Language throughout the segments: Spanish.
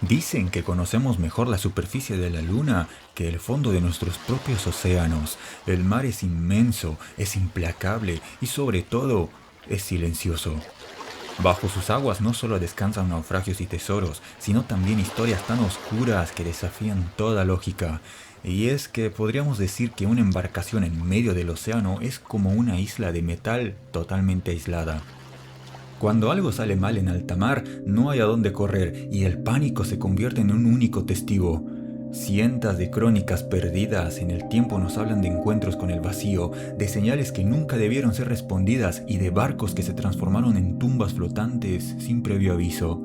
Dicen que conocemos mejor la superficie de la Luna que el fondo de nuestros propios océanos. El mar es inmenso, es implacable y sobre todo es silencioso. Bajo sus aguas no solo descansan naufragios y tesoros, sino también historias tan oscuras que desafían toda lógica. Y es que podríamos decir que una embarcación en medio del océano es como una isla de metal totalmente aislada. Cuando algo sale mal en alta mar, no hay a dónde correr y el pánico se convierte en un único testigo. Cientos de crónicas perdidas en el tiempo nos hablan de encuentros con el vacío, de señales que nunca debieron ser respondidas y de barcos que se transformaron en tumbas flotantes sin previo aviso.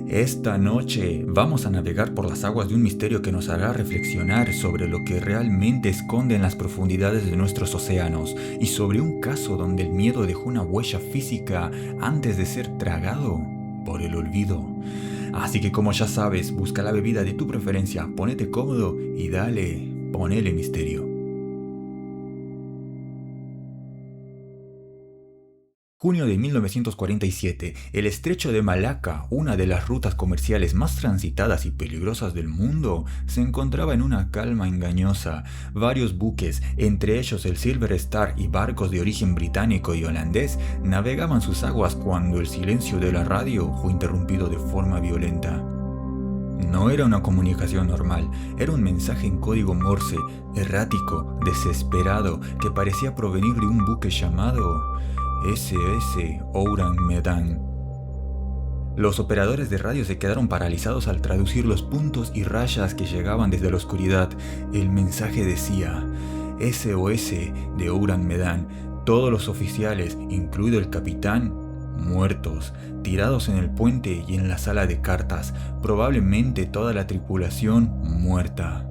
Esta noche vamos a navegar por las aguas de un misterio que nos hará reflexionar sobre lo que realmente esconde en las profundidades de nuestros océanos y sobre un caso donde el miedo dejó una huella física antes de ser tragado por el olvido. Así que como ya sabes, busca la bebida de tu preferencia, ponete cómodo y ponele misterio. Junio de 1947, el estrecho de Malaca, una de las rutas comerciales más transitadas y peligrosas del mundo, se encontraba en una calma engañosa. Varios buques, entre ellos el Silver Star y barcos de origen británico y holandés, navegaban sus aguas cuando el silencio de la radio fue interrumpido de forma violenta. No era una comunicación normal, era un mensaje en código Morse, errático, desesperado, que parecía provenir de un buque llamado SOS Ourang Medan. Los operadores de radio se quedaron paralizados al traducir los puntos y rayas que llegaban desde la oscuridad. El mensaje decía: SOS de Ourang Medan, todos los oficiales, incluido el capitán, muertos, tirados en el puente y en la sala de cartas, probablemente toda la tripulación muerta.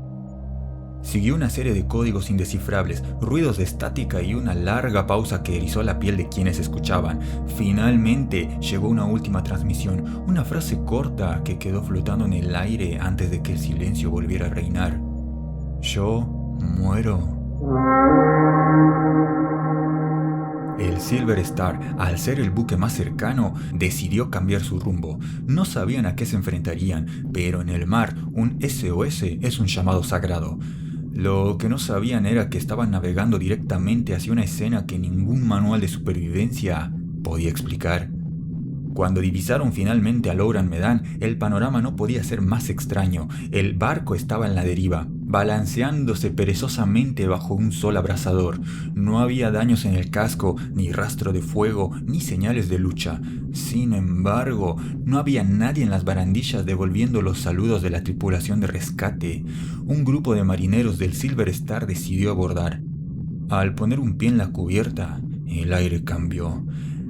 Siguió una serie de códigos indescifrables, ruidos de estática y una larga pausa que erizó la piel de quienes escuchaban. Finalmente llegó una última transmisión, una frase corta que quedó flotando en el aire antes de que el silencio volviera a reinar. Yo muero. El Silver Star, al ser el buque más cercano, decidió cambiar su rumbo. No sabían a qué se enfrentarían, pero en el mar, un SOS es un llamado sagrado. Lo que no sabían era que estaban navegando directamente hacia una escena que ningún manual de supervivencia podía explicar. Cuando divisaron finalmente al Ourang Medan, el panorama no podía ser más extraño. El barco estaba en la deriva, balanceándose perezosamente bajo un sol abrasador. No había daños en el casco, ni rastro de fuego, ni señales de lucha. Sin embargo, no había nadie en las barandillas devolviendo los saludos de la tripulación de rescate. Un grupo de marineros del Silver Star decidió abordar. Al poner un pie en la cubierta, el aire cambió.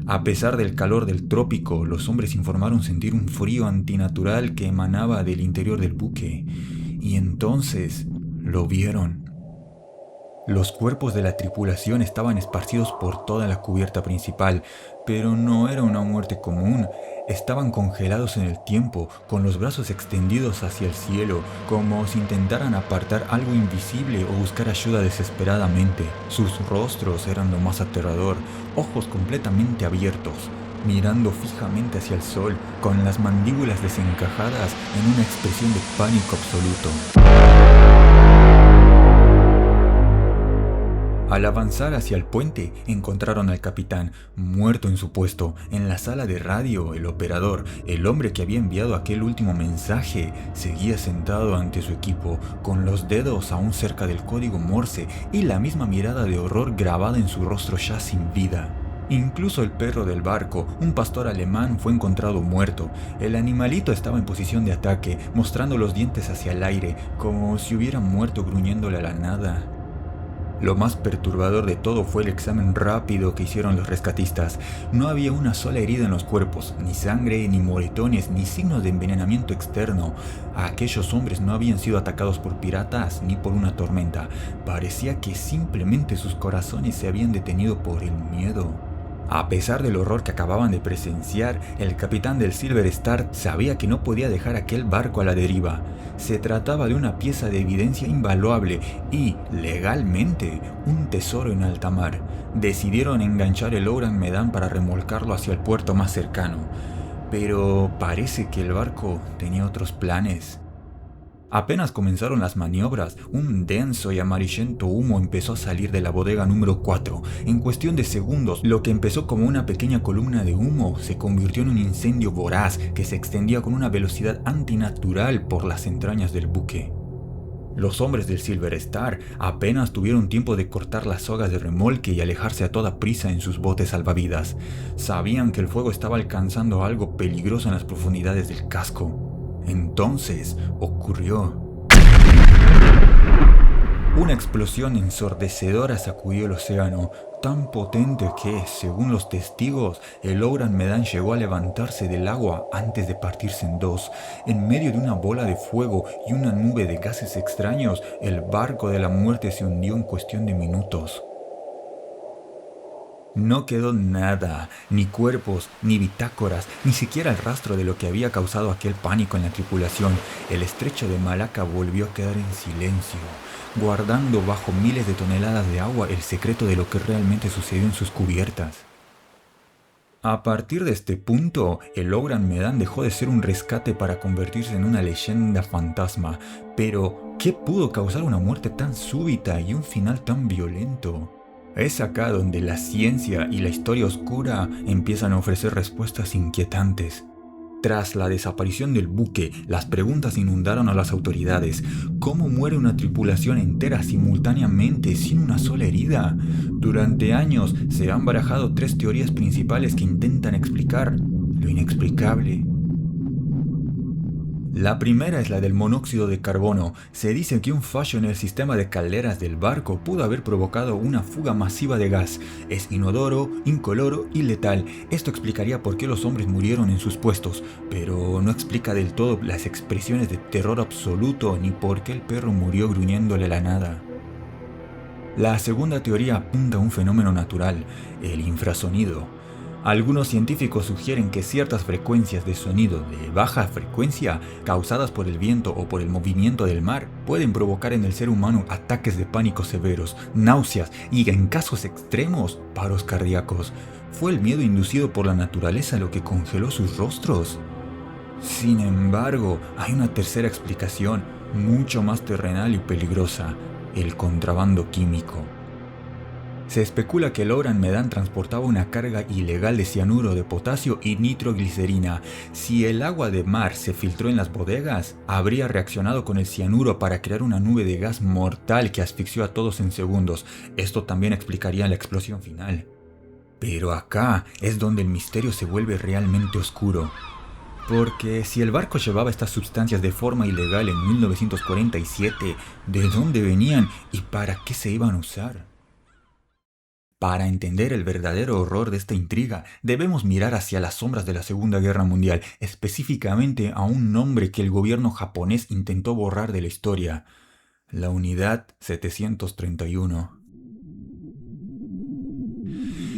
A pesar del calor del trópico, los hombres informaron sentir un frío antinatural que emanaba del interior del buque. Y entonces lo vieron. Los cuerpos de la tripulación estaban esparcidos por toda la cubierta principal, pero no era una muerte común. Estaban congelados en el tiempo, con los brazos extendidos hacia el cielo, como si intentaran apartar algo invisible o buscar ayuda desesperadamente. Sus rostros eran lo más aterrador, ojos completamente abiertos, mirando fijamente hacia el sol, con las mandíbulas desencajadas en una expresión de pánico absoluto. Al avanzar hacia el puente, encontraron al capitán, muerto en su puesto. En la sala de radio, el operador, el hombre que había enviado aquel último mensaje, seguía sentado ante su equipo, con los dedos aún cerca del código Morse y la misma mirada de horror grabada en su rostro ya sin vida. Incluso el perro del barco, un pastor alemán, fue encontrado muerto. El animalito estaba en posición de ataque, mostrando los dientes hacia el aire, como si hubiera muerto gruñéndole a la nada. Lo más perturbador de todo fue el examen rápido que hicieron los rescatistas. No había una sola herida en los cuerpos, ni sangre, ni moretones, ni signos de envenenamiento externo. Aquellos hombres no habían sido atacados por piratas ni por una tormenta. Parecía que simplemente sus corazones se habían detenido por el miedo. A pesar del horror que acababan de presenciar, el capitán del Silver Star sabía que no podía dejar aquel barco a la deriva. Se trataba de una pieza de evidencia invaluable y, legalmente, un tesoro en alta mar. Decidieron enganchar el Ourang Medan para remolcarlo hacia el puerto más cercano. Pero parece que el barco tenía otros planes. Apenas comenzaron las maniobras, un denso y amarillento humo empezó a salir de la bodega número 4. En cuestión de segundos, lo que empezó como una pequeña columna de humo se convirtió en un incendio voraz que se extendía con una velocidad antinatural por las entrañas del buque. Los hombres del Silver Star apenas tuvieron tiempo de cortar las sogas de remolque y alejarse a toda prisa en sus botes salvavidas. Sabían que el fuego estaba alcanzando algo peligroso en las profundidades del casco. Entonces ocurrió. Una explosión ensordecedora sacudió el océano, tan potente que, según los testigos, el Oran Medan llegó a levantarse del agua antes de partirse en dos. En medio de una bola de fuego y una nube de gases extraños, el barco de la muerte se hundió en cuestión de minutos. No quedó nada, ni cuerpos, ni bitácoras, ni siquiera el rastro de lo que había causado aquel pánico en la tripulación. El estrecho de Malaca volvió a quedar en silencio, guardando bajo miles de toneladas de agua el secreto de lo que realmente sucedió en sus cubiertas. A partir de este punto, el Oran Medan dejó de ser un rescate para convertirse en una leyenda fantasma. Pero, ¿qué pudo causar una muerte tan súbita y un final tan violento? Es acá donde la ciencia y la historia oscura empiezan a ofrecer respuestas inquietantes. Tras la desaparición del buque, las preguntas inundaron a las autoridades. ¿Cómo muere una tripulación entera simultáneamente sin una sola herida? Durante años se han barajado 3 teorías principales que intentan explicar lo inexplicable. La primera es la del monóxido de carbono. Se dice que un fallo en el sistema de calderas del barco pudo haber provocado una fuga masiva de gas. Es inodoro, incoloro y letal. Esto explicaría por qué los hombres murieron en sus puestos, pero no explica del todo las expresiones de terror absoluto ni por qué el perro murió gruñéndole la nada. La segunda teoría apunta a un fenómeno natural, el infrasonido. Algunos científicos sugieren que ciertas frecuencias de sonido de baja frecuencia, causadas por el viento o por el movimiento del mar, pueden provocar en el ser humano ataques de pánico severos, náuseas y, en casos extremos, paros cardíacos. ¿Fue el miedo inducido por la naturaleza lo que congeló sus rostros? Sin embargo, hay una tercera explicación, mucho más terrenal y peligrosa: el contrabando químico. Se especula que el Oran Medan transportaba una carga ilegal de cianuro de potasio y nitroglicerina. Si el agua de mar se filtró en las bodegas, habría reaccionado con el cianuro para crear una nube de gas mortal que asfixió a todos en segundos. Esto también explicaría la explosión final. Pero acá es donde el misterio se vuelve realmente oscuro. Porque si el barco llevaba estas sustancias de forma ilegal en 1947, ¿de dónde venían y para qué se iban a usar? Para entender el verdadero horror de esta intriga, debemos mirar hacia las sombras de la Segunda Guerra Mundial, específicamente a un nombre que el gobierno japonés intentó borrar de la historia: la Unidad 731.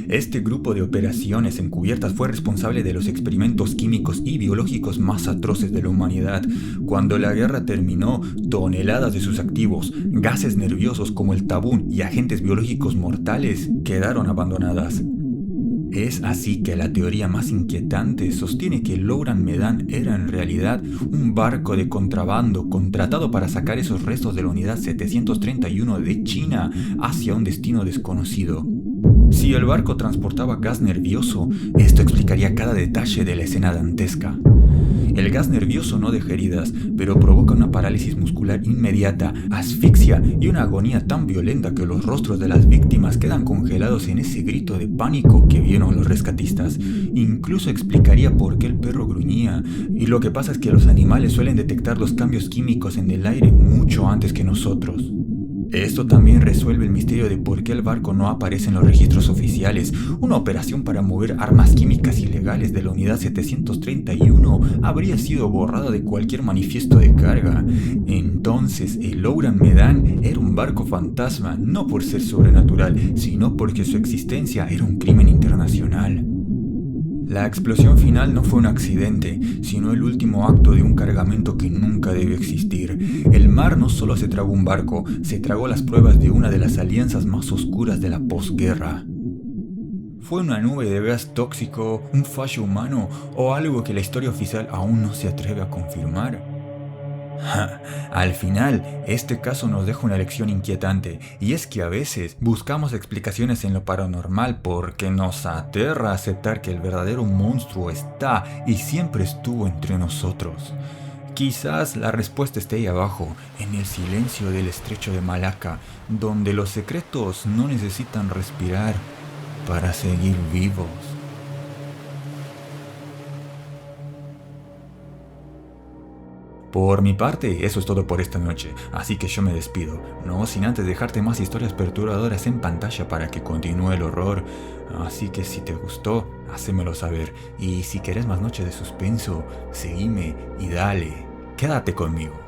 Este grupo de operaciones encubiertas fue responsable de los experimentos químicos y biológicos más atroces de la humanidad. Cuando la guerra terminó, toneladas de sus activos, gases nerviosos como el tabún y agentes biológicos mortales quedaron abandonadas. Es así que la teoría más inquietante sostiene que el Oran Medan era en realidad un barco de contrabando contratado para sacar esos restos de la Unidad 731 de China hacia un destino desconocido. Si el barco transportaba gas nervioso, esto explicaría cada detalle de la escena dantesca. El gas nervioso no deja heridas, pero provoca una parálisis muscular inmediata, asfixia y una agonía tan violenta que los rostros de las víctimas quedan congelados en ese grito de pánico que vieron los rescatistas. Incluso explicaría por qué el perro gruñía, y lo que pasa es que los animales suelen detectar los cambios químicos en el aire mucho antes que nosotros. Esto también resuelve el misterio de por qué el barco no aparece en los registros oficiales. Una operación para mover armas químicas ilegales de la Unidad 731 habría sido borrada de cualquier manifiesto de carga. Entonces, el Oran Medan era un barco fantasma, no por ser sobrenatural, sino porque su existencia era un crimen internacional. La explosión final no fue un accidente, sino el último acto de un cargamento que nunca debió existir. El mar no solo se tragó un barco, se tragó las pruebas de una de las alianzas más oscuras de la posguerra. ¿Fue una nube de gas tóxico, un fallo humano o algo que la historia oficial aún no se atreve a confirmar? Al final, este caso nos deja una lección inquietante, y es que a veces buscamos explicaciones en lo paranormal porque nos aterra aceptar que el verdadero monstruo está y siempre estuvo entre nosotros. Quizás la respuesta esté ahí abajo, en el silencio del estrecho de Malaca, donde los secretos no necesitan respirar para seguir vivos. Por mi parte, eso es todo por esta noche, así que yo me despido, no sin antes dejarte más historias perturbadoras en pantalla para que continúe el horror. Así que si te gustó, hacémelo saber, y si querés más noches de suspenso, seguime y dale, quédate conmigo.